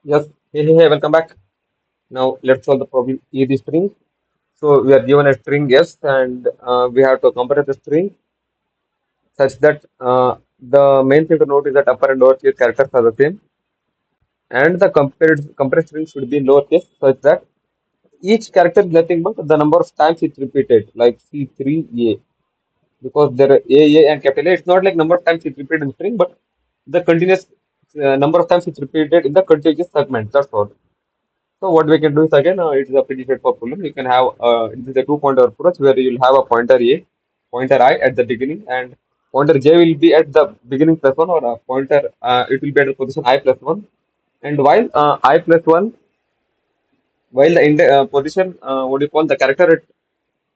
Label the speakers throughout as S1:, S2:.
S1: Yes. Hey, welcome back. Now let's solve the problem E the string. So we are given a string S and we have to compare the string such that the main thing to note is that upper and lowercase characters are the same and the compared string should be in lowercase such that each character is nothing but the number of times it's repeated like C3A because there are A and capital A. It's not like number of times it's repeated in string but the continuous number of times it's repeated in the contiguous segment. That's all. So what we can do is again, it is a pretty straightforward problem. You can have it is a two-pointer approach where you'll have a pointer A, pointer I at the beginning, and pointer J will be at the beginning plus one, or a pointer it will be at the position I plus one. And while I plus one, while the position what do you call the character at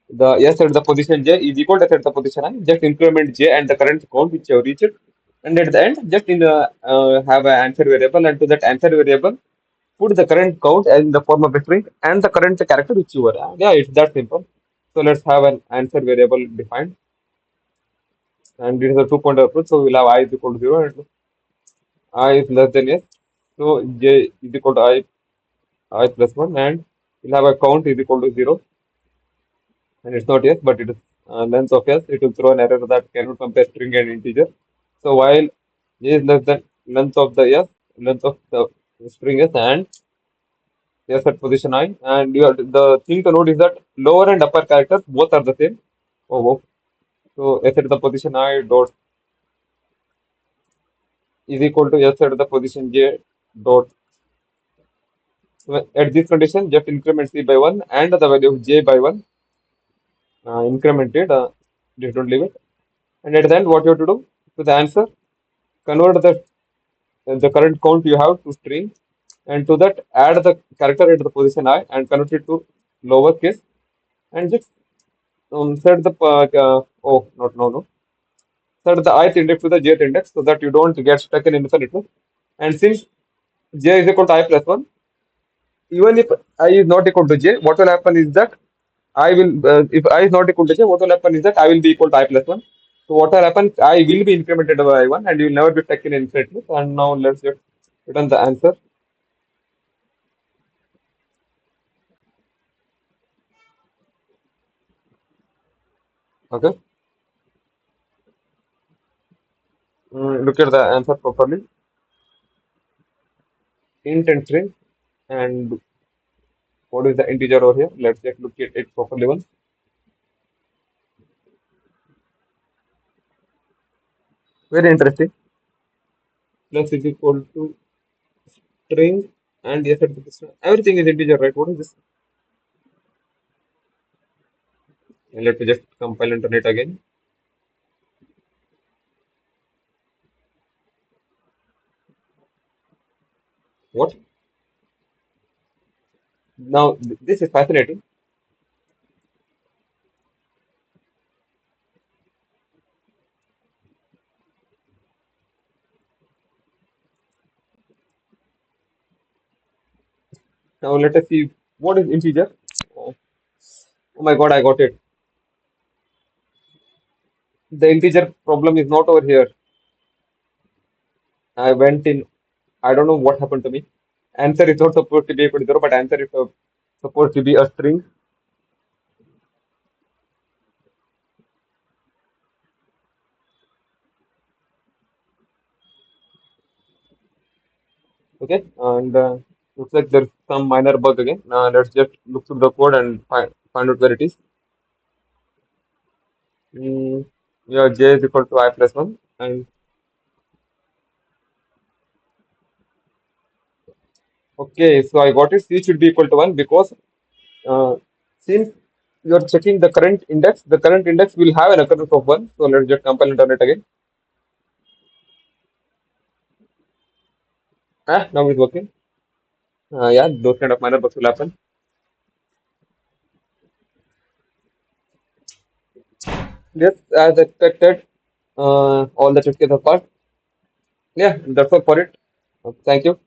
S1: the S at the position J is equal to S at the position I, just increment J and the current count which you have reached, and at the end just have an answer variable, and to that answer variable put the current count in the form of a string and the current character which you were. Yeah, it's that simple. So let's have an answer variable defined, and it is a two-pointer approach. So we'll have I is equal to 0 and I is less than S. So J is equal to I plus 1, and we'll have a count is equal to 0, and it's not S, but it is length of S. It will throw an error that cannot compare string and integer. So while J is less than length of the S, length of the string S, and yes, at position I. And you are, the thing to note is that lower and upper characters both are the same. Oh, oh. So S at the position I dot is equal to S at the position J dot. So at this condition, just increment C by 1 and the value of J by 1 incremented. Just don't leave it. And at the end, what you have to do to the answer, convert the current count you have to string, and to that add the character at the position I and convert it to lowercase, and just set the oh, not no no set the ith index to the jth index so that you don't get stuck in infiniteness. And since j is equal to I plus 1, even if I is not equal to j, what will happen is that if I is not equal to j, what will happen is that I will be equal to I plus 1. So what will happen, I will be incremented by 1 and you will never be stuck in infiniteness. And now let's just return the answer. Okay. Look at the answer properly. Int and string. And what is the integer over here? Let's just look at it properly once. Very interesting. Plus is equal to string and yes, everything is integer, right? What is this? And let me just compile and run it again. What? Now, this is fascinating. Now, let us see what is integer. Oh, oh my god, I got it. The integer problem is not over here. I went in, I don't know what happened to me. Answer is not supposed to be equal to 0, but answer is supposed to be a string. Okay, and looks like there's some minor bug again. Now, let's just look through the code and find out where it is. Mm, yeah, j is equal to I plus 1. And okay, so I got it. C should be equal to 1 because uh, since you are checking the current index will have an occurrence of 1. So let's just compile and run it again. Ah, now it's working. Yeah, those kind of minor bugs will happen. Yes, as expected, all the test cases are passed. Yeah, that's all for it. Thank you.